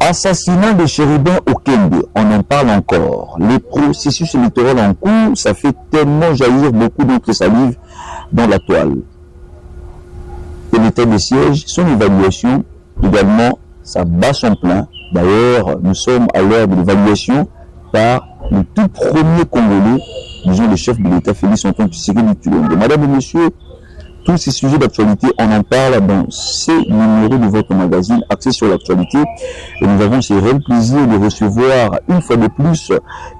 Assassinat de Chérubin Okende, on en parle encore. Les processus électoraux en cours, ça fait tellement jaillir beaucoup d'autres salives dans la toile. Et l'état de siège, son évaluation, également, ça bat son plein. D'ailleurs, nous sommes à l'heure de l'évaluation par le tout premier Congolais, disons le chef de l'État, Félix Antoine Tshisekedi Tshilombo. Madame et messieurs, tous ces sujets d'actualité, on en parle dans ces numéros de votre magazine axé sur l'actualité. Et nous avons ce réel plaisir de recevoir une fois de plus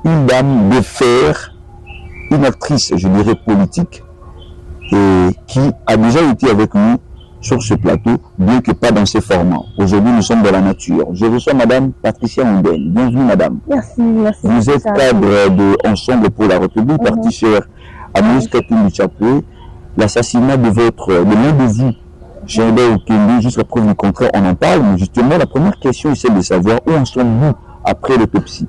une dame de fer, une actrice, je dirais, politique, et qui a déjà été avec nous sur ce plateau, bien que pas dans ces formats. Aujourd'hui, nous sommes dans la nature. Je reçois Madame Patricia Ondène. Bienvenue, Madame. Merci, merci. Vous êtes cadre de Ensemble pour la République, parti cher à Moïse Katumbi Chapoué. L'assassinat de l'un de vous, Chérubin Okende, jusqu'à preuve du contraire, on en parle. Mais justement, la première question est celle de savoir où en sommes-nous après l'autopsie.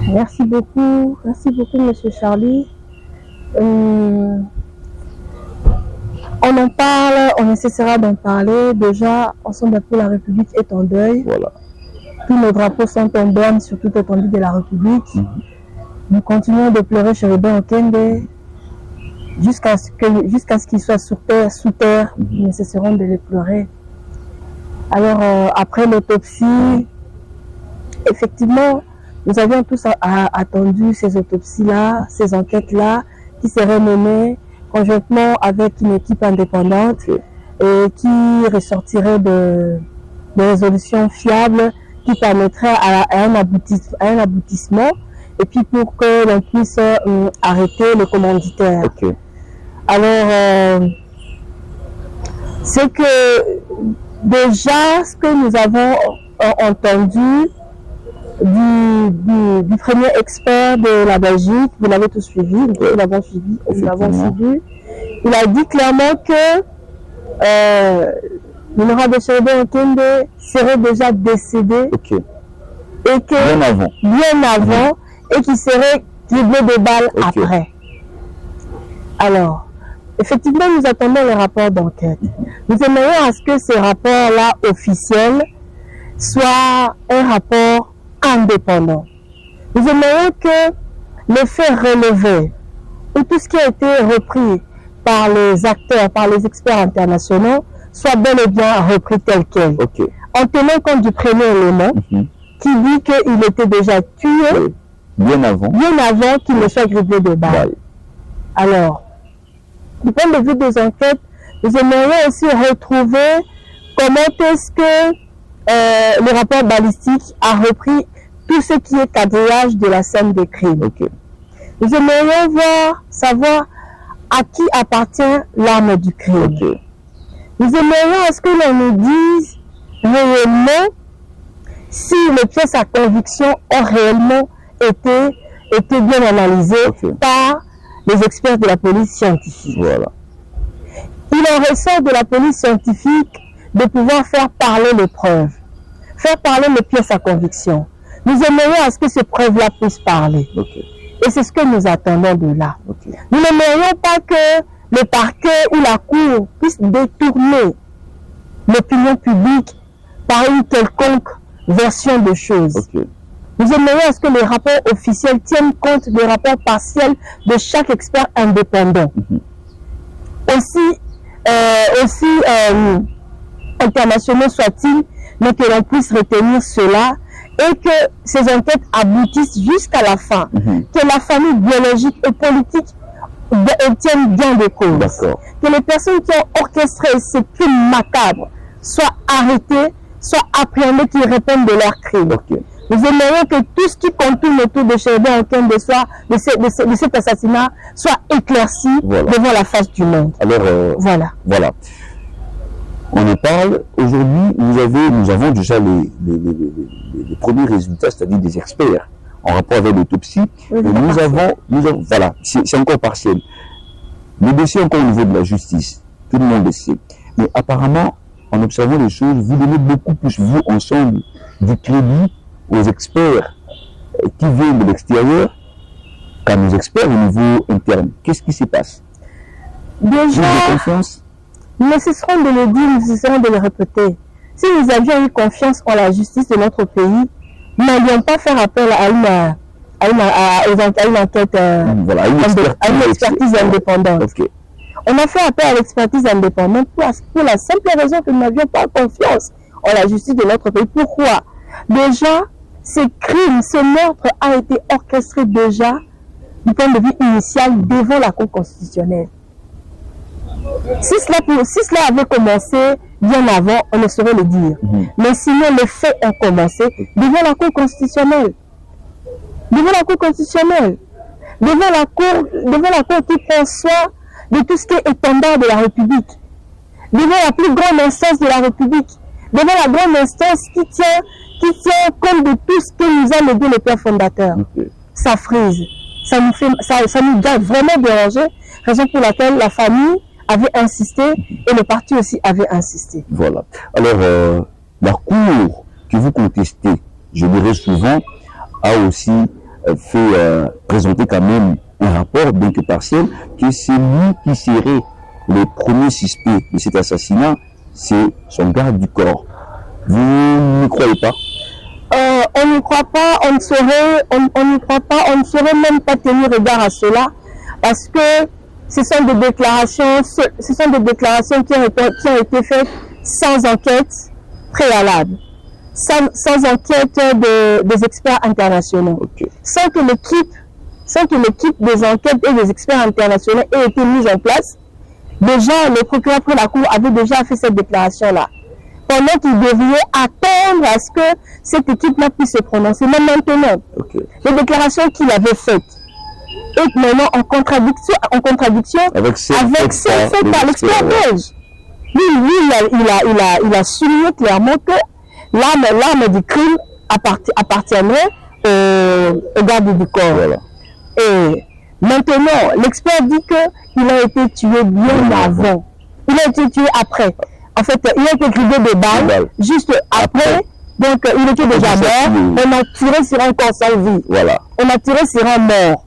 Merci beaucoup, Monsieur Charlie. On en parle, on essaiera d'en parler. Déjà, Ensemble pour la République est en deuil. Voilà. Tous nos drapeaux sont en berne sur toute l'étendue de la République. Nous continuons de pleurer Chérubin Okende jusqu'à ce qu'il soit sous terre, nous cesserons de les pleurer. Alors, après l'autopsie, effectivement, nous avions tous attendu ces autopsies-là, ces enquêtes-là, qui seraient menées conjointement avec une équipe indépendante et qui ressortirait de résolutions fiables qui permettraient à un aboutissement et puis pour que l'on puisse arrêter le commanditaire. Okay. Alors, c'est que déjà ce que nous avons entendu du premier expert de la Belgique, vous l'avez tous suivi, nous l'avons suivi, il a dit clairement que l'honorable Chérubin Okende serait déjà décédé et que bien avant et qu'il serait criblé de balles après. Alors, effectivement, nous attendons les rapports d'enquête. Nous aimerions à ce que ces rapports-là officiels soient un rapport indépendant. Nous aimerions que les faits relevés ou tout ce qui a été repris par les acteurs, par les experts internationaux, soit bel et bien repris tel quel. En tenant compte du premier élément qui dit qu'il était déjà tué bien avant qu'il ne soit criblé de balles. Alors, du point de vue des enquêtes, nous aimerions aussi retrouver comment est-ce que le rapport balistique a repris tout ce qui est quadrillage de la scène de crime. Nous aimerions savoir à qui appartient l'arme du crime. Nous aimerions à ce que l'on nous dise réellement si les pièces à conviction ont réellement été bien analysées par les experts de la police scientifique. Il en ressort de la police scientifique de pouvoir faire parler les preuves, faire parler les pièces à conviction. Nous aimerions à ce que ces preuves-là puissent parler. Et c'est ce que nous attendons de là. Nous n'aimerions pas que le parquet ou la cour puisse détourner l'opinion publique par une quelconque version de choses. Nous aimerions à ce que les rapports officiels tiennent compte des rapports partiels de chaque expert indépendant. Aussi internationaux soient-ils, mais que l'on puisse retenir cela et que ces enquêtes aboutissent jusqu'à la fin. Que la famille biologique et politique obtienne bien des causes. Que les personnes qui ont orchestré ces crimes macabres soient arrêtées, soient appréhendées, qu'ils répondent de leurs crimes. Nous aimerions que tout ce qui contourne autour de Chérubin Okende de cet assassinat soit éclairci devant la face du monde. Alors, voilà. On en parle. Aujourd'hui, nous avons déjà les premiers résultats, c'est-à-dire des experts en rapport avec l'autopsie. Nous avons, voilà, c'est encore partiel. Le dossier est encore au niveau de la justice. Tout le monde le sait. Mais apparemment, en observant les choses, vous donnez beaucoup plus, vous, ensemble, du crédit aux experts qui viennent de l'extérieur qu'à nos experts au niveau interne. Qu'est-ce qui se passe? Déjà, nous cesserons de le dire, nous cesserons de le répéter. Si nous avions eu confiance en la justice de notre pays, nous n'allions pas faire appel à une enquête, voilà, à une expertise indépendante. Okay. On a fait appel à l'expertise indépendante pour la simple raison que nous n'avions pas confiance en la justice de notre pays. Pourquoi? Déjà, ce crime, ce meurtre a été orchestré déjà du point de vue initial devant la Cour constitutionnelle. Si cela avait commencé bien avant, on ne saurait le dire. Mais sinon, les faits ont commencé devant la Cour constitutionnelle. Devant la Cour constitutionnelle. Devant la Cour qui prend soin de tout ce qui est étendard de la République. Devant la plus grande instance de la République. Devant la grande instance qui tient compte de tout ce que nous a légué le père fondateur. Ça frise. Ça nous a vraiment dérangé, raison pour laquelle la famille avait insisté et le parti aussi avait insisté. Voilà. Alors, la Cour que vous contestez, je dirais souvent, a aussi fait présenter quand même un rapport, bien que partiel, que c'est lui qui serait le premier suspect de cet assassinat, c'est son garde du corps. Vous n'y croyez pas? On n'y croit pas, on n'y croit pas, on ne saurait même pas tenir regard à cela, parce que ce sont des déclarations qui ont été faites sans enquête préalable, sans enquête des experts internationaux, sans que l'équipe des enquêtes et des experts internationaux ait été mise en place. Déjà, le procureur pour la Cour avait déjà fait cette déclaration-là. Pendant qu'il devait attendre à ce que cette équipe-là puisse se prononcer. Mais maintenant, les déclarations qu'il avait faites est maintenant en contradiction avec celles faites par l'expert belge. Lui, il a souligné clairement que l'arme du crime appartiendrait au garde du corps. Voilà. Et maintenant, l'expert dit qu'il a été tué bien avant. Il a été tué après. En fait, il a été grillé de balles juste après. Donc, il était déjà mort. On a tiré sur un corps sans vie. Voilà. On a tiré sur un mort.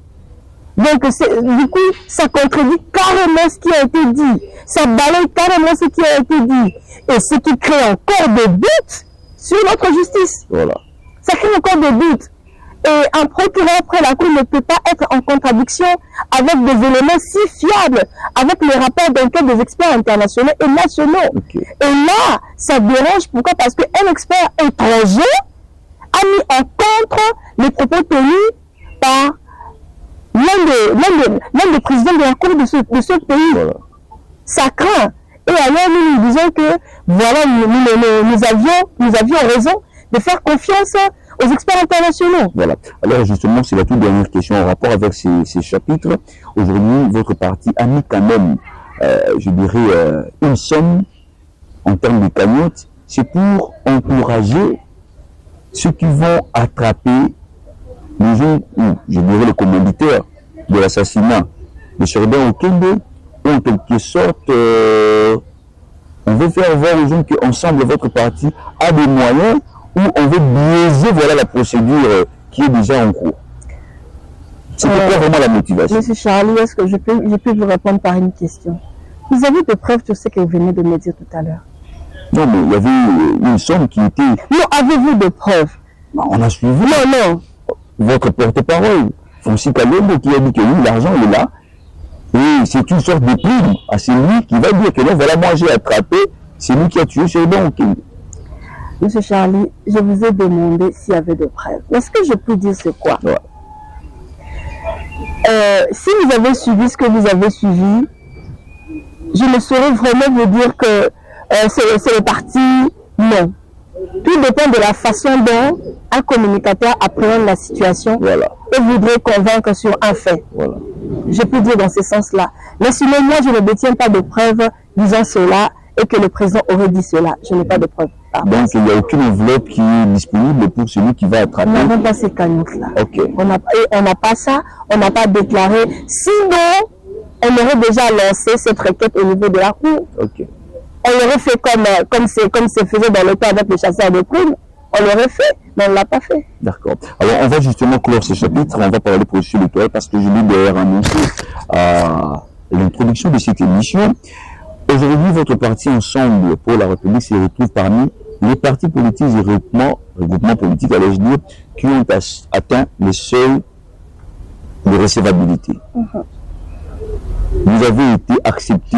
Donc, du coup, ça contredit carrément ce qui a été dit. Ça balaye carrément ce qui a été dit. Et ce qui crée encore des doutes sur notre justice. Voilà. Ça crée encore des doutes. Et un procureur après la Cour ne peut pas être en contradiction avec des éléments si fiables, avec les rapports d'enquête des experts internationaux et nationaux. Et là, ça dérange. Pourquoi? Parce qu'un expert étranger a mis en contre les propos tenus par l'un des présidents de la Cour de ce pays. Voilà. Ça craint. Et alors nous disons que voilà, nous avions raison de faire confiance aux experts internationaux. Voilà. Alors justement, c'est la toute dernière question en rapport avec ces chapitres. Aujourd'hui, votre parti a mis quand même, je dirais, une somme en termes de cagnotte. C'est pour encourager ceux qui vont attraper les gens, je dirais, les commanditaires de l'assassinat de Sordin Okende. En quelque sorte, on veut faire voir aux gens qu'ensemble, votre parti a des moyens où on veut biaiser voilà, la procédure qui est déjà en cours. C'est quoi vraiment la motivation? Monsieur Charlie, est-ce que je peux vous répondre par une question? Vous avez des preuves sur ce que vous venez de me dire tout à l'heure? Non, mais il y avait une somme qui était... Non, avez-vous des preuves? Non, on a suivi. Non. Votre porte-parole, Fonsi Kalombo, qui a dit que oui, l'argent est là. Et c'est une sorte de prime à celui qui va dire que non, voilà, moi j'ai attrapé, c'est lui qui a tué Sordin Okende. Monsieur Charlie, je vous ai demandé s'il y avait des preuves. Mais ce que je peux dire, c'est quoi? Ouais. Si vous avez suivi ce que vous avez suivi, je ne saurais vraiment vous dire que c'est le parti. Non. Tout dépend de la façon dont un communicateur appréhende la situation et voudrait convaincre sur un fait. Voilà. Je peux dire dans ce sens-là. Mais sinon, moi, je ne détiens pas de preuves disant cela et que le président aurait dit cela. Je n'ai pas de preuves. Donc, il n'y a aucune enveloppe qui est disponible pour celui qui va attraper. Nous n'avons pas ces cagnottes-là. Okay. On n'a pas ça, on n'a pas déclaré. Sinon, on aurait déjà lancé cette requête au niveau de la Cour. Okay. On aurait fait comme c'est faisait dans le cas avec les chasseurs de primes. on l'aurait fait, mais on ne l'a pas fait. D'accord. Alors, on va justement clore ce chapitre, on va parler processus électoral parce que je l'ai d'ailleurs annoncé à l'introduction de cette émission. Aujourd'hui, votre parti Ensemble pour la République se retrouve parmi les partis politiques et regroupements politiques, allais-je dire, qui ont atteint le seuil de recevabilité. Vous avez été accepté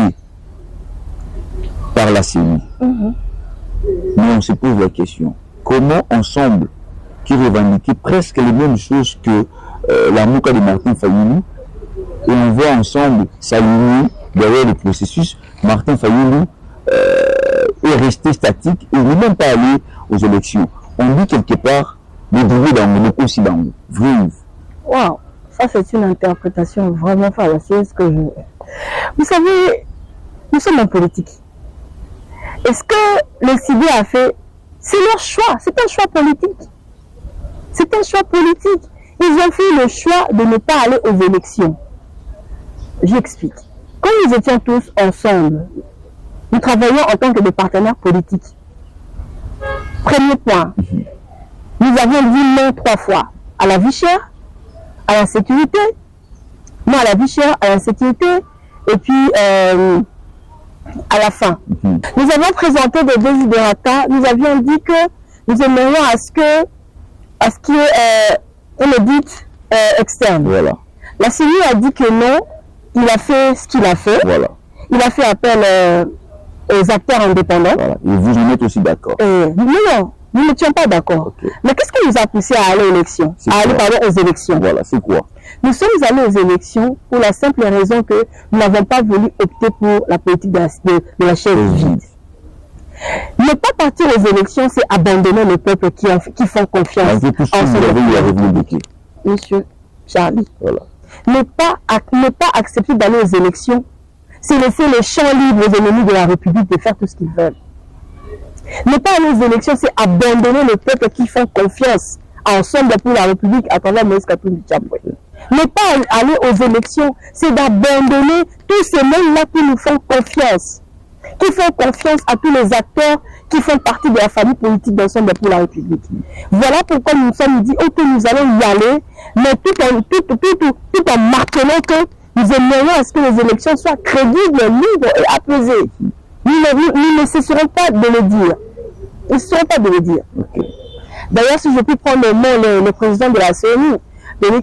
par la CENI. Mais on se pose la question, comment Ensemble, qui revendiquait presque les mêmes choses que la Mouka de Martin Fayoulou, et on voit Ensemble s'aligner derrière le processus, Martin Fayoulou est resté statique et n'est même pas allé aux élections. On dit quelque part, les droits dans le aussi dans le vrai. Waouh, ça c'est une interprétation vraiment fallacieuse que je... Vous savez, nous sommes en politique. Et ce que le CID a fait, c'est leur choix, c'est un choix politique. C'est un choix politique. Ils ont fait le choix de ne pas aller aux élections. J'explique. Quand nous étions tous ensemble, nous travaillions en tant que des partenaires politiques. Premier point, nous avons dit non 3 fois à la vie chère, à la sécurité, non à la vie chère, à la sécurité, et puis à la fin. Nous avons présenté des desiderata, nous avions dit que nous aimerions à ce qu'il y ait une audit externe. Voilà. La CENI a dit que non, il a fait ce qu'il a fait. Voilà. Il a fait appel aux acteurs indépendants. Voilà. Et vous en êtes aussi d'accord? Non, nous n'étions pas d'accord. Okay. Mais qu'est-ce qui nous a poussé à aller aux élections? Aux élections. Voilà, c'est quoi? Nous sommes allés aux élections pour la simple raison que nous n'avons pas voulu opter pour la politique de la chaise vide. Ne pas partir aux élections, c'est abandonner le peuple qui font confiance en son Monsieur Charlie. Voilà. Ne pas accepter d'aller aux élections, c'est laisser le champ libre aux ennemis de la République de faire tout ce qu'ils veulent. Ne pas aller aux élections, c'est abandonner le peuple qui font confiance ensemble pour la République à travers Moïse Katumbi Tchamboué. Ne pas aller aux élections, c'est d'abandonner tous ces mêmes-là qui nous font confiance, qui font confiance à tous les acteurs qui font partie de la famille politique d'ensemble pour la République. Voilà pourquoi nous nous sommes dit, ok, nous allons y aller, mais tout en martelant que nous aimerions à ce que les élections soient crédibles, libres et apaisées. Nous ne cesserons pas de le dire. Nous ne cesserons pas de le dire. Okay. D'ailleurs, si je puis prendre le mot, le président de la CENI, il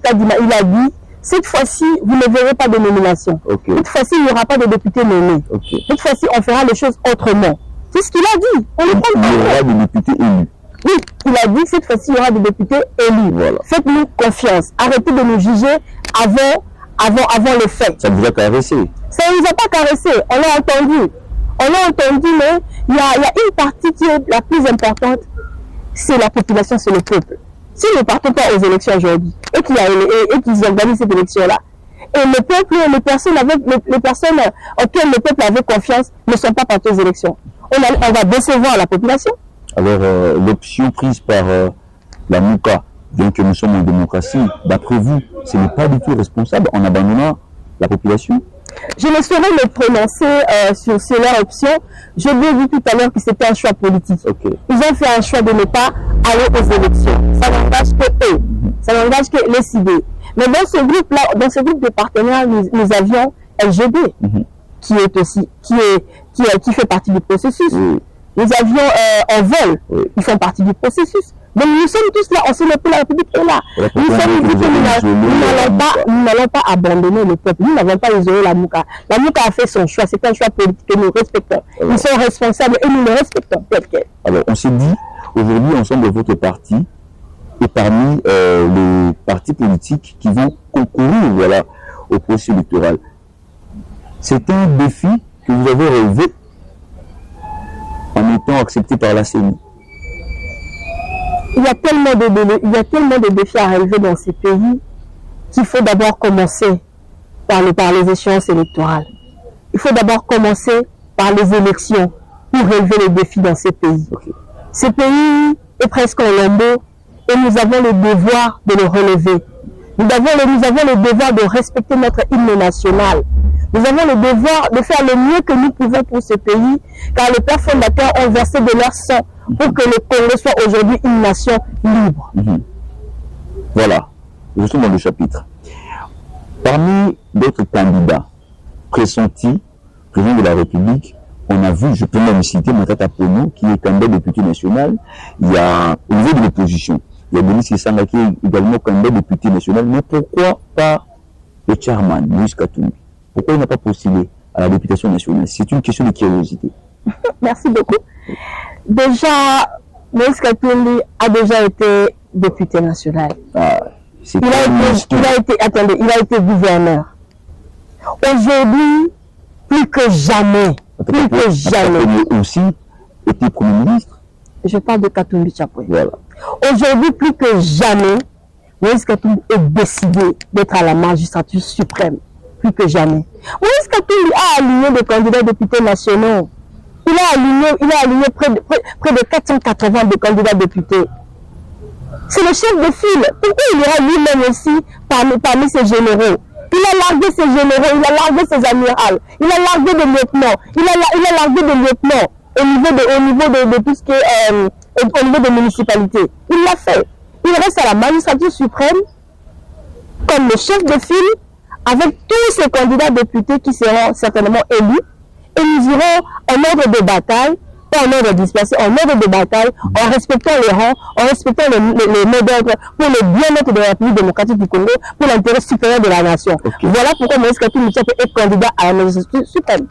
a dit, cette fois-ci, vous ne verrez pas de nomination. Okay. Cette fois-ci, il n'y aura pas de députés nommés. Okay. Cette fois-ci, on fera les choses autrement. C'est ce qu'il a dit. On le prend. Il y aura des députés élus. Oui, il a dit que cette fois-ci, il y aura des députés élus. Voilà. Faites-nous confiance. Arrêtez de nous juger avant les faits. Ça vous a caressé? Ça ne nous a pas caressé. On l'a entendu. On l'a entendu, mais il y a une partie qui est la plus importante. C'est la population, c'est le peuple. Si nous ne partons pas aux élections aujourd'hui et qu'ils organisent cette élection-là, et le peuple, les personnes auxquelles le peuple avait confiance ne sont pas partis aux élections, on va décevoir la population. Alors, l'option prise par la Mouka, bien que nous sommes en démocratie, d'après vous, ce n'est pas du tout responsable en abandonnant la population? Je ne saurais me prononcer sur leur option. Je l'ai dit tout à l'heure que c'était un choix politique. Okay. Ils ont fait un choix de ne pas aller aux élections. Ça n'engage que eux. Ça n'engage que les CID. Mais dans ce groupe-là, dans ce groupe de partenaires, nous avions LGB, qui fait partie du processus. Nous avions Envol, qui font partie du processus. Donc nous sommes tous là, ensemble pour la République est là. Nous sommes dit que nous n'allons pas abandonner le peuple. Nous n'avons pas isolé la Mouka. La Mouka a fait son choix, c'est un choix politique que nous respectons. Ils sont responsables et nous le respectons tel quel. Alors on s'est dit, aujourd'hui, ensemble de votre parti est parmi les partis politiques qui vont concourir au processus électoral. C'est un défi que vous avez relevé en étant accepté par la CENI. Il y a tellement de défis à relever dans ces pays qu'il faut d'abord commencer par les échéances électorales. Il faut d'abord commencer par les élections pour relever les défis dans ces pays. Okay. Ce pays est presque en lambeaux et nous avons le devoir de le relever. Nous avons le devoir de respecter notre hymne national. Nous avons le devoir de faire le mieux que nous pouvons pour ce pays, car les pères fondateurs ont versé de leur sang, pour que le Congo soit aujourd'hui une nation libre. Voilà, je suis dans le chapitre. Parmi d'autres candidats pressentis, président de la République, on a vu, je peux même citer Matata Pono, qui est candidat député national. Il y a, au niveau de l'opposition, il y a Denis Sanga qui est également candidat député national. Mais pourquoi pas le chairman, Moïse Katumbi? Pourquoi il n'a pas postulé à la députation nationale? C'est une question de curiosité. Merci beaucoup. Déjà, Moïse Katumbi a déjà été député national. Il a été gouverneur. Aujourd'hui, plus que jamais, aussi était Premier ministre. Je parle de Katumbi Chapwe. Voilà. Aujourd'hui, plus que jamais, Moïse Katumbi est décidé d'être à la magistrature suprême. Plus que jamais. Moïse Katumbi a aligné des candidats députés nationaux. Il a aligné près de 480 des candidats députés. C'est le chef de file. Pourquoi il ira lui-même aussi parmi ces généraux? Il a largué ses généraux, il a largué ses amirals, il a largué des lieutenants, il a largué des lieutenants au niveau de tout ce qui est au niveau des municipalités. Il l'a fait. Il reste à la magistrature suprême comme le chef de file avec tous ces candidats députés qui seront certainement élus. Et nous irons en ordre de bataille, pas en ordre dispersé, en ordre de bataille, en respectant les rangs, en respectant les mots d'ordre pour le bien-être de la République démocratique du Congo, pour l'intérêt supérieur de la nation. Voilà pourquoi Moïse Katumbi est candidat à la magistrature suprême.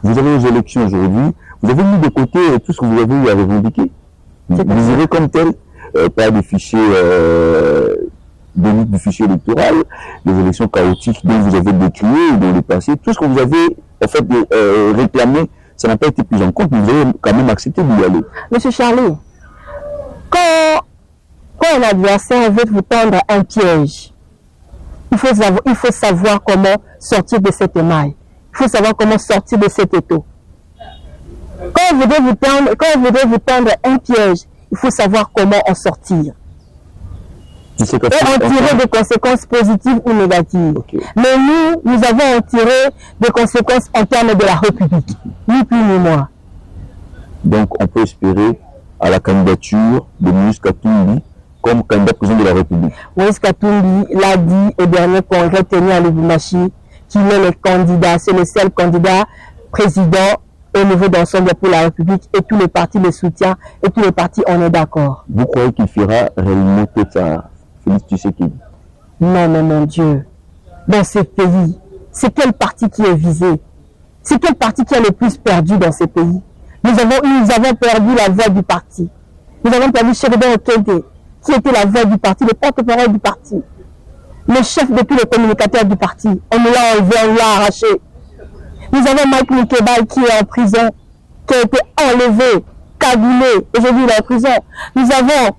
Vous avez les élections aujourd'hui, vous avez mis de côté tout ce que vous avez eu à revendiquer. Vous irez comme tel, pas des fichiers, du fichier électoral, des élections chaotiques dont vous avez décrié dans le passé, tout ce que vous avez en fait réclamé, ça n'a pas été pris en compte, mais vous avez quand même accepté d'y aller. Monsieur Charlie, quand un adversaire veut vous tendre un piège, il faut savoir comment sortir de cette émaille. Il faut savoir comment sortir de cet étau. Quand il voudrait vous tendre un piège, il faut savoir comment en sortir. Et en tirer des conséquences positives ou négatives. Mais nous avons en tiré des conséquences en termes de la République. Ni plus ni moins. Donc on peut espérer à la candidature de Moïse Katumbi comme candidat président de la République. Moïse Katumbi l'a dit au dernier congrès tenu à Lubumbashi qu'il est le candidat, c'est le seul candidat président au niveau d'ensemble pour la République et tous les partis le soutiennent et tous les partis on est d'accord. Vous croyez qu'il fera réellement tout ça? Félix Tshisekedi? Non, mais mon Dieu, dans ce pays, c'est quel parti qui est visé? C'est quel parti qui a le plus perdu dans ce pays? Nous avons perdu la voix du parti. Nous avons perdu Sheridan Okende, qui était la voix du parti, le porte-parole du parti, le chef de tous les communicateurs du parti. On nous l'a enlevé, on l'a arraché. Nous avons Mike Mukeba qui est en prison, qui a été enlevé, cagoulé. Aujourd'hui, il est en prison. Nous avons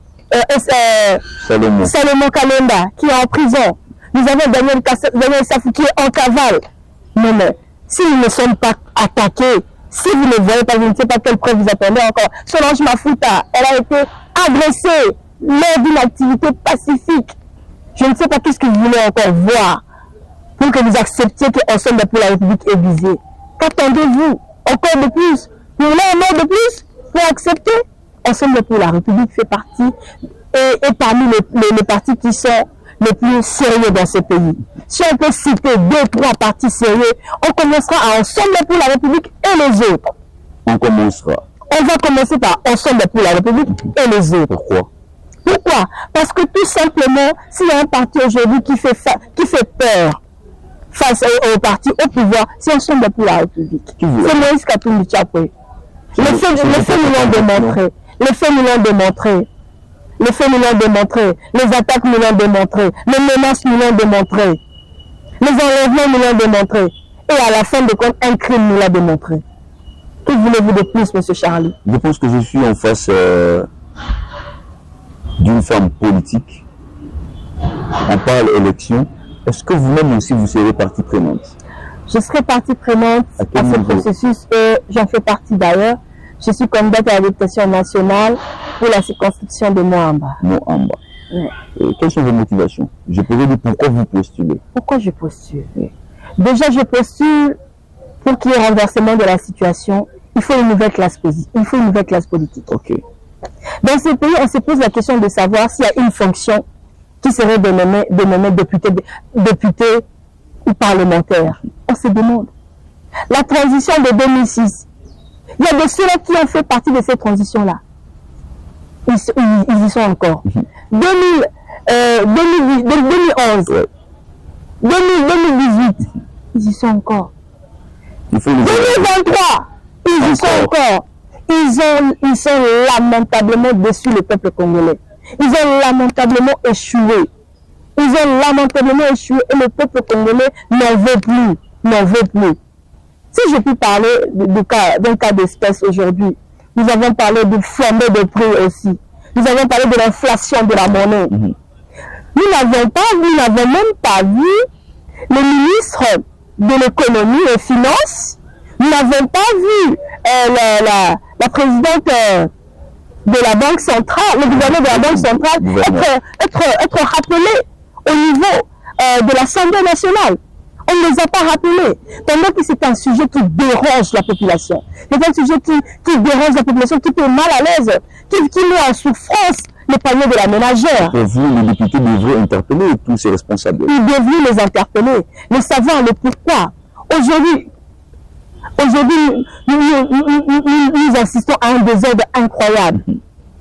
Salomon Kalenda qui est en prison. Nous avons Daniel Safou qui est en cavale. Non, mais si nous ne sommes pas attaqués, si vous ne voyez pas, je ne sais pas quelle preuve vous attendez encore. Solange Mafuta, elle a été agressée lors d'une activité pacifique. Je ne sais pas qu'est-ce que vous voulez encore voir pour que vous acceptiez qu'Ensemble pour la République est visé. Qu'attendez-vous encore de plus? Vous voulez un mot de plus pour accepter? Ensemble pour la République fait partie et parmi les partis qui sont les plus sérieux dans ce pays. Si on peut citer 2-3 partis sérieux, on commencera à Ensemble pour la République et les autres. On commencera. On va commencer par Ensemble pour la République et les autres. Pourquoi? Pourquoi? Parce que tout simplement, s'il y a un parti aujourd'hui qui fait peur face au parti au pouvoir, c'est Ensemble pour la République. C'est Moïse Katumbi Chapwe. Les faits nous l'ont démontré. Les faits nous l'ont démontré. Les faits nous l'ont démontré. Les attaques nous l'ont démontré. Les menaces nous l'ont démontré. Les enlèvements nous l'ont démontré. Et à la fin de compte, un crime nous l'a démontré. Que voulez-vous de plus, M. Charlie? Je pense que je suis en face d'une femme politique. On parle élection. Est-ce que vous-même aussi, vous serez partie prenante? Je serai partie prenante à ce processus et j'en fais partie d'ailleurs. Je suis candidate à la députation nationale pour la circonscription de Moamba. Moamba. Oui. Quelles sont vos motivations? Je pourrais dire pourquoi vous postulez. Pourquoi je postule? Oui. Déjà, je postule pour qu'il y ait renversement de la situation. Il faut une nouvelle classe politique. Ok. Dans ces pays, on se pose la question de savoir s'il y a une fonction qui serait de nommer député ou parlementaire. On se demande. La transition de 2006, il y a de ceux-là qui ont fait partie de cette transition-là. Ils y sont encore. 2011, 2018, ils y sont encore. 2023, ils y sont encore. Ils sont lamentablement déçus, le peuple congolais. Ils ont lamentablement échoué. Et le peuple congolais n'en veut plus. Si je puis parler d'un cas d'espèce aujourd'hui, nous avons parlé de flambée de prix aussi. Nous avons parlé de l'inflation de la monnaie. Nous n'avons même pas vu le ministre de l'économie et des finances. Nous n'avons pas vu la présidente de la Banque centrale, le gouverneur de la Banque centrale être rappelé au niveau de l'Assemblée nationale. On ne les a pas rappelés. Tandis que c'est un sujet qui dérange la population. C'est un sujet qui dérange la population, qui est mal à l'aise, qui met en souffrance les paniers de la ménagère. Et vous, les députés devraient interpeller tous ces responsables. Ils devraient les interpeller, les savoir le pourquoi. Aujourd'hui, nous assistons à un désordre incroyable.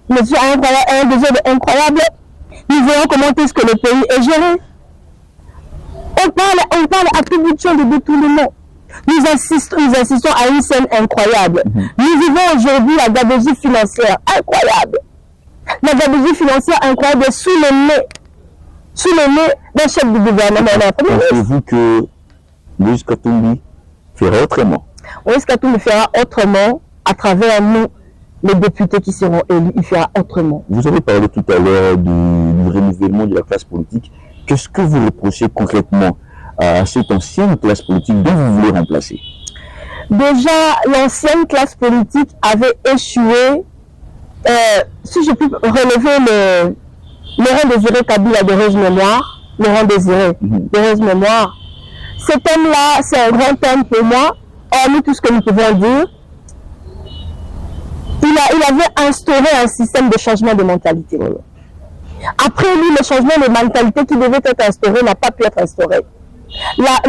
Monsieur, un désordre incroyable. Nous voyons comment est-ce que le pays est géré. On parle à tout bout de champ de détournement. Nous assistons à une scène incroyable. Nous vivons aujourd'hui la gabegie financière incroyable. La gabegie financière incroyable sous le nez d'un chef du gouvernement. Pensez-vous que Moïse Katumbi fera autrement? Moïse Katumbi fera autrement à travers nous, les députés qui seront élus. Il fera autrement. Vous avez parlé tout à l'heure du renouvellement de la classe politique. Qu'est-ce que vous reprochez concrètement à cette ancienne classe politique dont vous voulez remplacer? Déjà, l'ancienne classe politique avait échoué. Si je peux relever Laurent Désiré Kabila de Rose Mémoire, Laurent Désiré de Rose Mémoire, cet homme-là, c'est un grand homme pour moi, hormis tout ce que nous pouvons dire. Il avait instauré un système de changement de mentalité. Après lui, le changement de mentalité qui devait être instauré n'a pas pu être instauré. La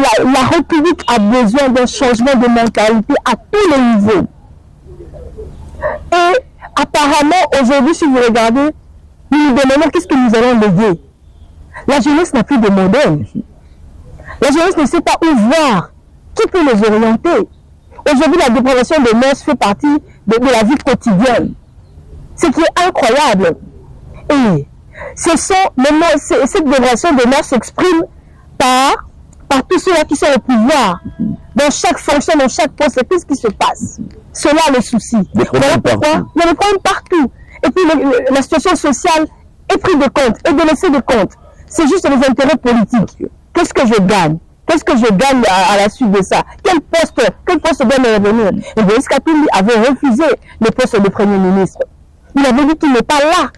République a besoin d'un changement de mentalité à tous les niveaux. Et apparemment, aujourd'hui, si vous regardez, nous nous demandons qu'est-ce que nous allons léguer. La jeunesse n'a plus de modèle. La jeunesse ne sait pas où voir. Qui peut les orienter? Aujourd'hui, la dépravation des mœurs fait partie de la vie quotidienne. Ce qui est incroyable. Et cette dépravation des mœurs s'exprime par tous ceux-là qui sont au pouvoir. Dans chaque fonction, dans chaque poste, qu'est-ce qui se passe? Cela le souci. Voilà pourquoi il y a des problèmes partout. Et puis la situation sociale est prise de compte, est délaissée de compte. C'est juste les intérêts politiques. Qu'est-ce que je gagne? Qu'est-ce que je gagne à la suite de ça? Quel poste doit me revenir? Et Moïse Katumbi avait refusé le poste de Premier ministre. Il avait dit qu'il n'est pas là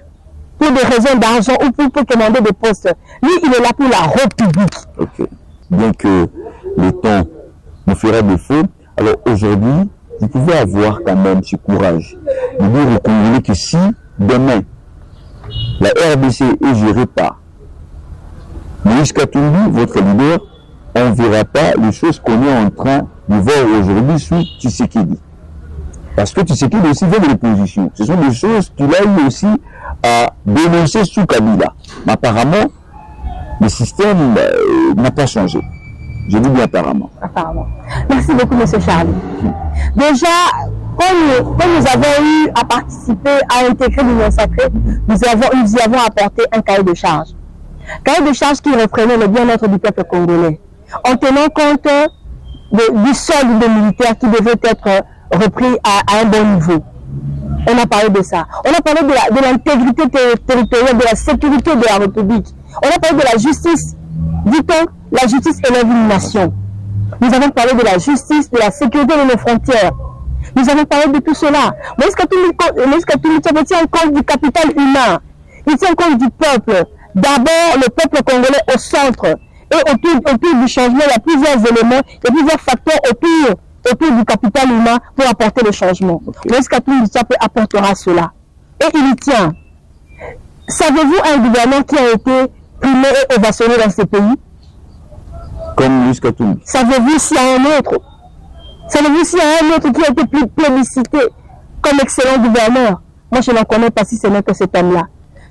pour des raisons d'argent ou pour commander des postes. Lui, il est là pour la République. Okay. Bien que le temps nous fera défaut, alors aujourd'hui, vous pouvez avoir quand même ce courage de dire aux Congolais que si demain, la RDC est gérée par Moïse Katumbi, votre leader, on ne verra pas les choses qu'on est en train de voir aujourd'hui sous Tshisekedi. Parce que Tshisekedi aussi vient de l'opposition. Ce sont des choses qu'il a eu aussi à dénoncer sous Kabila. Mais apparemment, le système n'a pas changé. Je dis bien apparemment. Apparemment. Merci beaucoup, M. Charles. Déjà, quand nous avons eu à participer à intégrer l'Union sacrée, nous y avons apporté un cahier de charge. Cahier de charge qui reprenait le bien-être du peuple congolais, en tenant compte du solde des militaires qui devait être repris à un bon niveau. On a parlé de ça. On a parlé de l'intégrité territoriale, de la sécurité de la République. On a parlé de la justice. Dit-on, la justice élève une nation. Nous avons parlé de la justice, de la sécurité de nos frontières. Nous avons parlé de tout cela. Moïse Katumbi tient compte du capital humain. Il tient compte du peuple. D'abord, le peuple congolais au centre. Et autour du changement, il y a plusieurs éléments, il y a plusieurs facteurs autour du capital humain pour apporter le changement. Moïse Katumbi apportera cela. et il y tient. Savez-vous un gouverneur qui a été primé et ovationné dans ce pays? Comme Moïse Katumbi. Savez-vous s'il y a un autre? Savez-vous s'il y a un autre qui a été plus plébiscité comme excellent gouverneur? Moi, je n'en connais pas si ce n'est que cet homme-là.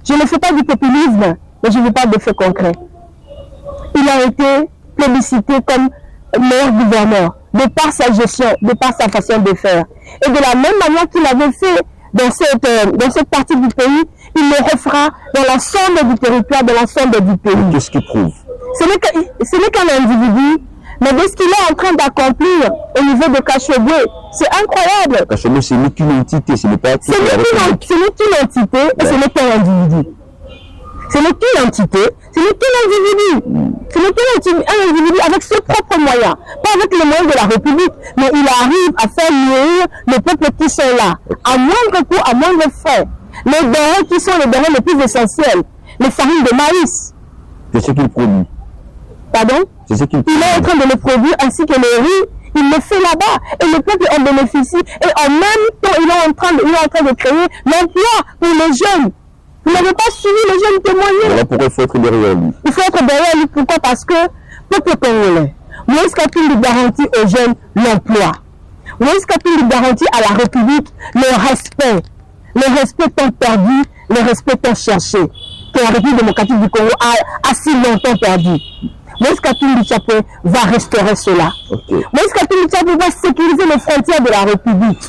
Je ne fais pas du populisme, mais je ne veux pas de faits concrets. Il a été plébiscité comme meilleur gouverneur, de par sa gestion, de par sa façon de faire. Et de la même manière qu'il avait fait dans cette partie du pays, il le refera dans l'ensemble du territoire, dans l'ensemble du pays. Qu'est-ce qu'il prouve? Ce n'est qu'un individu, mais de ce qu'il est en train d'accomplir au niveau de Kacheboué, c'est incroyable. Kacheboué, ce n'est qu'une entité, ce n'est pas... Ce n'est qu'une entité et ce n'est qu'un individu. Ce n'est qu'une entité, ce n'est qu'un individu. Ce n'est qu'un individu avec ses propres moyens, pas avec les moyens de la République, mais il arrive à faire mûrir le peuple qui sont là, à moindre coût, à moindre frais. Les denrées qui sont les denrées les plus essentielles, les farines de maïs. C'est ce qu'il produit. Pardon? C'est ce qu'il produit. Il est en train de le produire ainsi que le riz, il le fait là-bas et le peuple en bénéficie. Et en même temps, il est en train de créer l'emploi pour les jeunes. Vous n'avez pas suivi les jeunes témoigner. Voilà pourquoi il faut être derrière lui. Il faut être derrière lui. Pourquoi? Parce que peuple congolais, Moïse Katumbi garantit aux jeunes l'emploi. Moïse Katumbi garantit à la République le respect. Le respect tant perdu, le respect tant cherché, que la République démocratique du Congo a si longtemps perdu. Moïse Katumbi Tchapé va restaurer cela. Moïse Katumbi Tchapé va sécuriser les frontières de la République.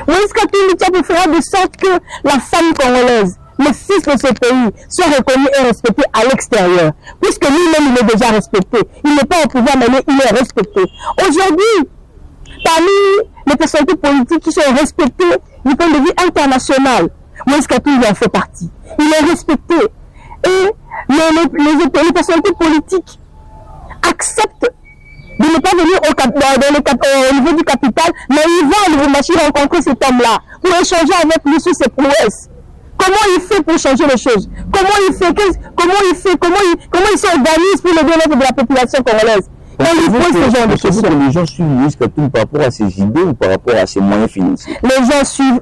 Moïse Katumbi Tchapé fera de sorte que la femme congolaise, le fils de ce pays, soit reconnu et respecté à l'extérieur. Puisque lui-même, il est déjà respecté. Il n'est pas au pouvoir, mais il est respecté. Aujourd'hui, parmi les personnalités politiques qui sont respectées du point de vue international, Moïse Katumbi en fait partie. Il est respecté. Et les personnalités politiques acceptent de ne pas venir au niveau du capital, mais ils vont à Lubumbashi rencontrer cet homme-là pour échanger avec lui sur ses prouesses. Comment il fait pour changer les choses? Comment il s'organise pour le bien-être de la population congolaise? On lui pose ce genre de questions. Les gens suivent Moïse Katumbi par rapport à ses idées ou par rapport à ses moyens financiers? Les gens suivent.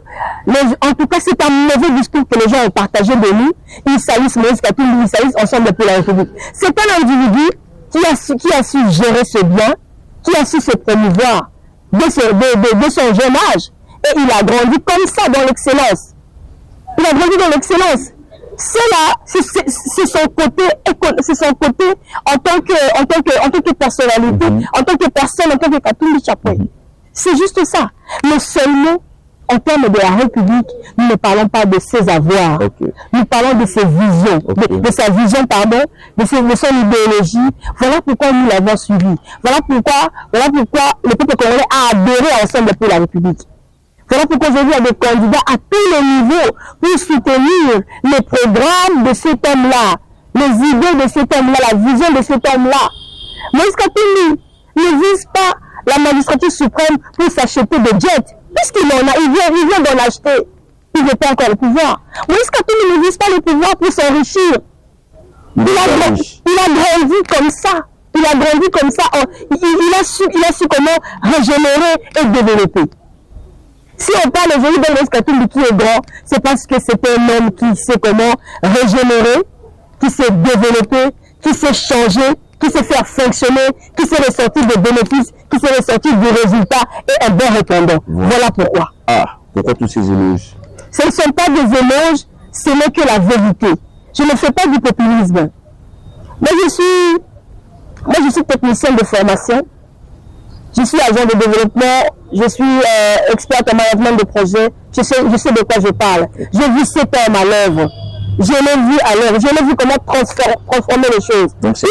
En tout cas, c'est un mauvais discours que les gens ont partagé de nous. Ils salissent Moïse Katumbi, ils salissent Ensemble pour la République. C'est un individu qui a su gérer ce bien, qui a su se promouvoir de son jeune âge. Et il a grandi comme ça dans l'excellence. Il a grandi dans l'excellence. C'est son côté en tant que personnalité, en tant que personne, en tant que Katumbi Tchapé. C'est juste ça. Mais seulement, en termes de la République, nous ne parlons pas de ses avoirs. Nous parlons de ses visions, de sa vision, pardon, de son idéologie. Voilà pourquoi nous l'avons suivi. Voilà pourquoi le peuple congolais a adhéré Ensemble pour la République. Voilà pourquoi aujourd'hui il y a des candidats à tous les niveaux pour soutenir les programmes de cet homme-là, les idées de cet homme-là, la vision de cet homme-là. Moïse Katumbi ne vise pas la magistrature suprême pour s'acheter des jets, puisqu'il en a, il vient d'en acheter. Il n'est pas encore le pouvoir. Moïse Katumbi ne vise pas le pouvoir pour s'enrichir. Il a grandi comme ça. Il a grandi comme ça. Il a su comment régénérer et développer. Si on parle aujourd'hui de Moïse Katumbi qui est grand, c'est parce que c'est un homme qui sait comment régénérer, qui s'est développé, qui s'est changé, qui sait faire fonctionner, qui sait ressortir des bénéfices, qui sait ressortir du résultat et un bon répondant. Voilà pourquoi. Pourquoi tous ces éloges? Ce ne sont pas des éloges, ce n'est que la vérité. Je ne fais pas du populisme. Moi, je suis technicien de formation. Je suis agent de développement, je suis expert en management de projet, je sais de quoi je parle. J'ai vu cet homme à l'œuvre. Je l'ai vu à l'œuvre. Je l'ai vu comment transformer les choses. Donc c'est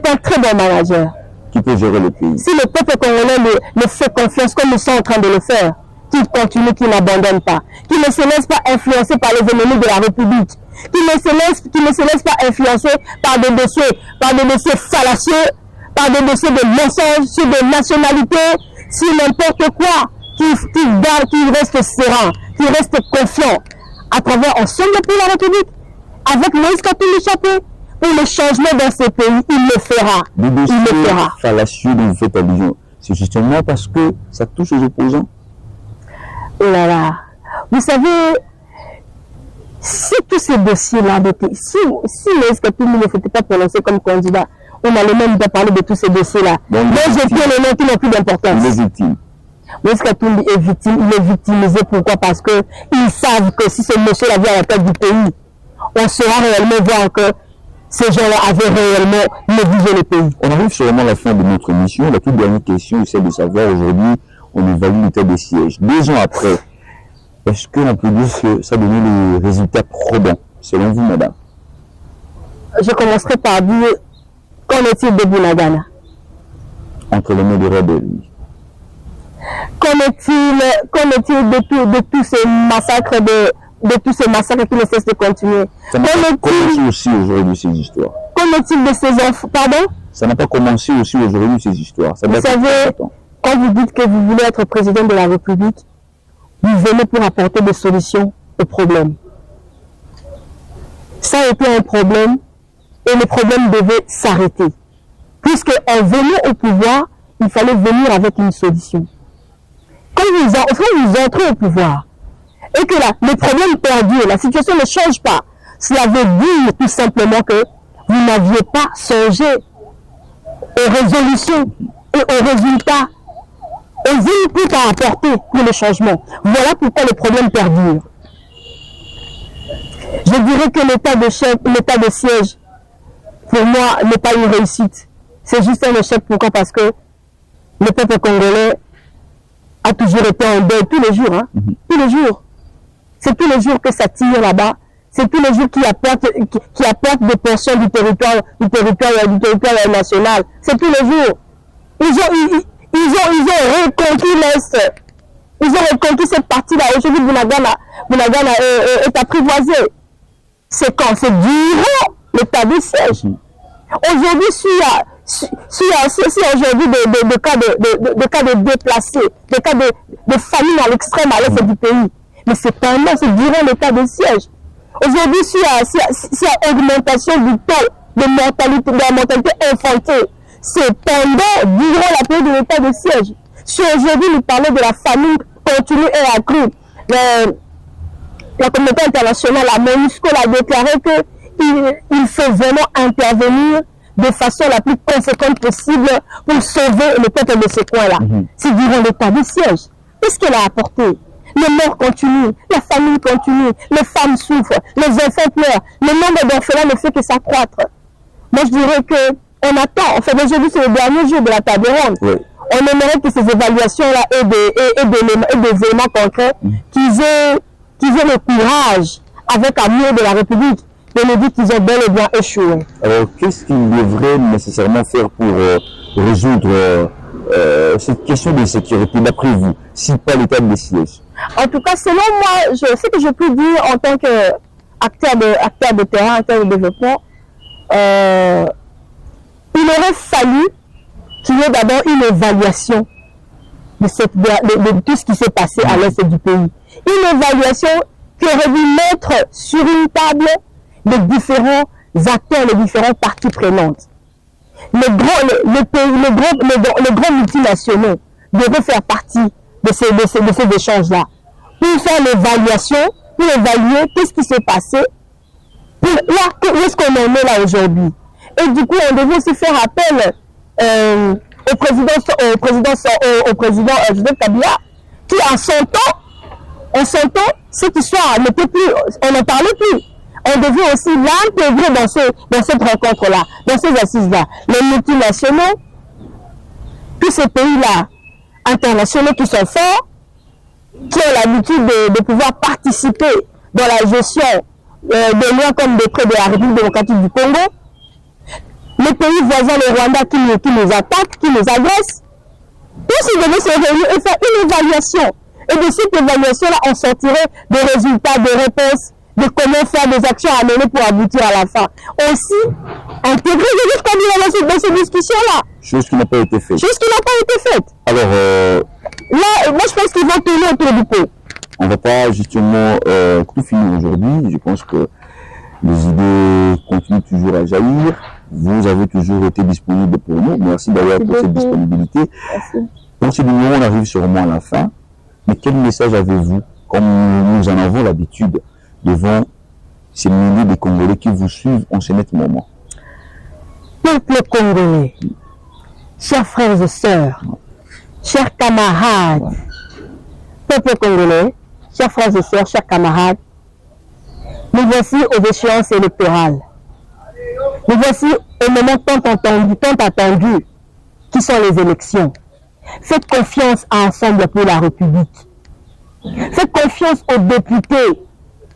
un très bon manager. Qui peut gérer le pays. Si le peuple congolais le fait confiance comme nous sommes en train de le faire, qu'il continue, qu'il n'abandonne pas, qu'il ne se laisse pas influencer par les ennemis de la République, qu'il ne se laisse pas influencer par des dossiers fallacieux, par des dossiers de mensonges, sur des nationalités, sur n'importe quoi, qui reste serein, qui reste confiant, à travers Ensemble pour la République, avec Moïse Katumbi Tchapé, pour le changement dans ce pays, il le fera. Il le fera. Fallacieux dont vous faites allusion, c'est justement parce que ça touche aux opposants. Oh là là, Vous savez, si tous ces dossiers-là, si Moïse Katumbi ne s'était pas prononcé comme candidat, on allait même pas parler de tous ces dossiers-là. Mais je tiens les noms qui n'ont plus d'importance. Il est victime. Moïse Katumbi est victime, il est victimisé. Pourquoi? Parce qu'ils savent que si ce monsieur vient à la tête du pays, on saura réellement voir que ces gens-là avaient réellement négligé le pays. On arrive sûrement à la fin de notre émission. La toute dernière question, c'est de savoir aujourd'hui, on évalue l'état des sièges. 2 ans après, est-ce qu'on peut dire que ça a donné les résultats probants, selon vous, madame? Je commencerai par dire, qu'en est-il de Bunagana? Entre les mains des rebelles. Qu'en est-il de tous ces massacres de tous ces massacres qui ne cessent de continuer? Ça n'a pas commencé aussi aujourd'hui ces histoires. Qu'en est-il de ces enfants? Pardon? Ça n'a pas commencé aussi aujourd'hui ces histoires. Vous savez, quand vous dites que vous voulez être président de la République, vous venez pour apporter des solutions aux problèmes. Ça a été un problème et le problème devait s'arrêter. Puisque en venant au pouvoir, il fallait venir avec une solution. Quand vous entrez au pouvoir et que là, les problèmes perdurent, la situation ne change pas, cela veut dire tout simplement que vous n'aviez pas songé aux résolutions et aux résultats, aux inputs à apporter pour le changement. Voilà pourquoi les problèmes perdurent. Je dirais que l'état de siège, pour moi, n'est pas une réussite. C'est juste un échec. Pourquoi? Parce que le peuple congolais a toujours été en deuil tous les jours. Hein? Tous les jours. C'est tous les jours que ça tire là-bas. C'est tous les jours qui apportent des portions du territoire national. C'est tous les jours. Ils ont reconquis l'Est. Ils ont reconquis cette partie-là. Aujourd'hui, Bunagana est apprivoisé. C'est quand? C'est durant l'état de siège. Aujourd'hui, s'il y a aujourd'hui des cas de déplacés, des cas de famine à l'extrême à l'est du pays, mais c'est durant l'état de siège. Aujourd'hui, s'il y a augmentation du taux de la mortalité infantile, c'est durant la période de l'état de siège. Si aujourd'hui nous parlons de la famine continue et accrue, la communauté internationale, la MONUSCO, a déclaré qu'il faut vraiment intervenir de façon la plus conséquente possible pour sauver le peuple de ce coin-là. C'est durant l'état de siège. Qu'est-ce qu'elle a apporté? Les morts continuent, la famine continue, les femmes souffrent, les enfants pleurent, le nombre d'orphelins ne fait que s'accroître. Moi, je dirais qu'on attend. Enfin, aujourd'hui, c'est le dernier jour de la table ronde. Oui. On aimerait que ces évaluations-là aient des éléments concrets, qu'ils aient le courage, avec amour de la République, de nous dire qu'ils ont bel et bien échoué. Alors, qu'est-ce qu'ils devraient nécessairement faire pour résoudre cette question de sécurité, d'après vous, si pas l'état de siège? En tout cas, selon moi, ce que je peux dire en tant qu'acteur de terrain, acteur de développement, il aurait fallu qu'il y ait d'abord une évaluation de tout ce qui s'est passé à l'est du pays. Une évaluation qui aurait dû mettre sur une table les différents acteurs, les différentes parties prenantes. Les grands multinationaux devraient faire partie de ces échanges-là. Pour faire l'évaluation, pour évaluer qu'est-ce qui s'est passé, où est-ce qu'on en est là aujourd'hui. Et du coup, on devait aussi faire appel au président Joseph Kabila, qui en son temps, cette histoire n'était plus, on n'en parlait plus. On devait aussi l'intégrer dans cette rencontre-là, dans ces assises-là. Les multinationaux, tous ces pays-là, internationaux qui sont forts, qui ont l'habitude de pouvoir participer dans la gestion des liens comme des prêts de la République démocratique du Congo, les pays voisins, le Rwanda qui nous attaquent, qui nous agressent, tous ils devaient se réunir et faire une évaluation. Et de cette évaluation-là, on sortirait des résultats, des réponses, de comment faire des actions à mener pour aboutir à la fin. Aussi, intégrer Joseph Kabila dans ces discussions-là. Chose qui n'a pas été faite. Chose qui n'a pas été faite. Alors, là, moi je pense qu'ils vont tourner autour du pot. On ne va pas justement tout finir aujourd'hui. Je pense que les idées continuent toujours à jaillir. Vous avez toujours été disponible pour nous. Merci d'ailleurs pour cette disponibilité. Merci. Pour ce numéro, on arrive sûrement à la fin. Mais quel message avez-vous comme nous en avons l'habitude, devant ces milliers de Congolais qui vous suivent en ce net moment. Peuple congolais, chers frères et sœurs, chers camarades, peuple congolais, chers frères et sœurs, chers camarades, nous voici aux échéances électorales. Nous voici au moment tant attendu, qui sont les élections. Faites confiance à Ensemble pour la République. Faites confiance aux députés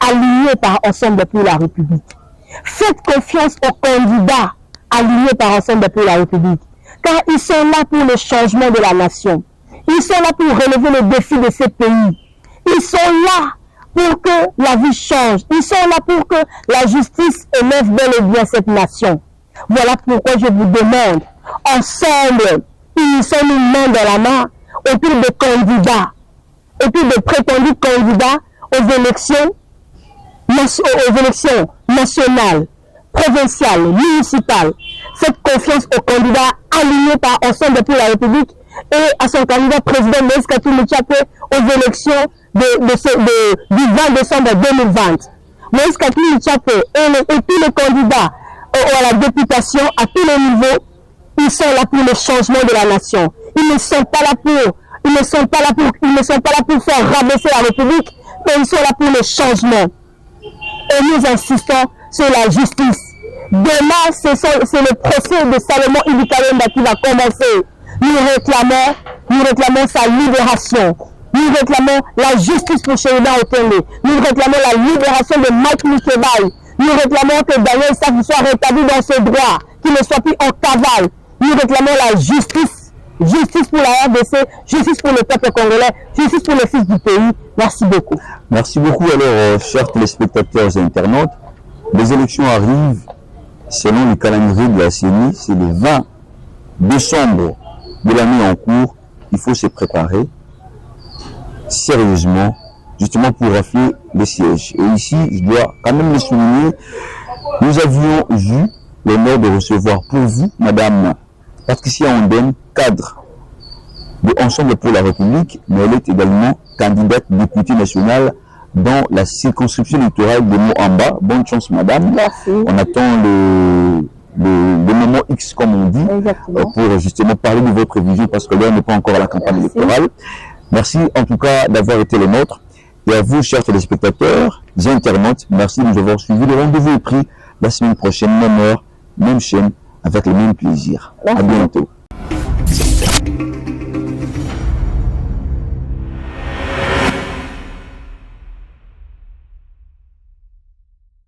alignés par Ensemble pour la République. Faites confiance aux candidats alignés par Ensemble pour la République. Car ils sont là pour le changement de la nation. Ils sont là pour relever les défis de ces pays. Ils sont là pour que la vie change. Ils sont là pour que la justice élève bel et bien cette nation. Voilà pourquoi je vous demande, ensemble, unissons-nous main dans la main autour des candidats, autour des prétendus candidats aux élections nationales, provinciales, municipales. Faites confiance aux candidats alignés par Ensemble pour la République et à son candidat président Moïse Katumbi Tshapé aux élections du 20 décembre 2020. Moïse Katumbi Tshapé et tous les candidats à la députation à tous les niveaux, ils sont là pour le changement de la nation. Ils ne sont pas là pour faire rabaisser la République, mais ils sont là pour le changement. Et nous insistons sur la justice. Demain, c'est le procès de Salomon Ibikalemba qui va commencer. Nous réclamons sa libération. Nous réclamons la justice pour Sheridan Otembe. Nous réclamons la libération de Mike Mukebai. Nous réclamons que Daniel Safi soit rétabli dans ses droits, qu'il ne soit plus en cavale. Nous réclamons la justice. Justice pour la RDC, justice pour le peuple congolais, justice pour les fils du pays. Merci beaucoup. Merci beaucoup. Alors, chers téléspectateurs et internautes, les élections arrivent selon le calendrier de la CENI. C'est le 20 décembre de l'année en cours. Il faut se préparer sérieusement, justement pour rafler les sièges. Et ici, je dois quand même le souligner, nous avions eu l'honneur de recevoir pour vous, Madame Patricia Ondem, cadre de Ensemble pour la République, mais elle est également candidate députée nationale dans la circonscription électorale de Moamba. Bonne chance, Madame. Merci. On attend le moment X, comme on dit, pour justement parler de votre vision, parce que là, on n'est pas encore à la campagne électorale. Merci en tout cas d'avoir été les nôtres. Et à vous, chers téléspectateurs et internautes, merci de nous avoir suivis. Le rendez-vous est pris la semaine prochaine, même heure, même chaîne, avec le même plaisir. Merci. À bientôt.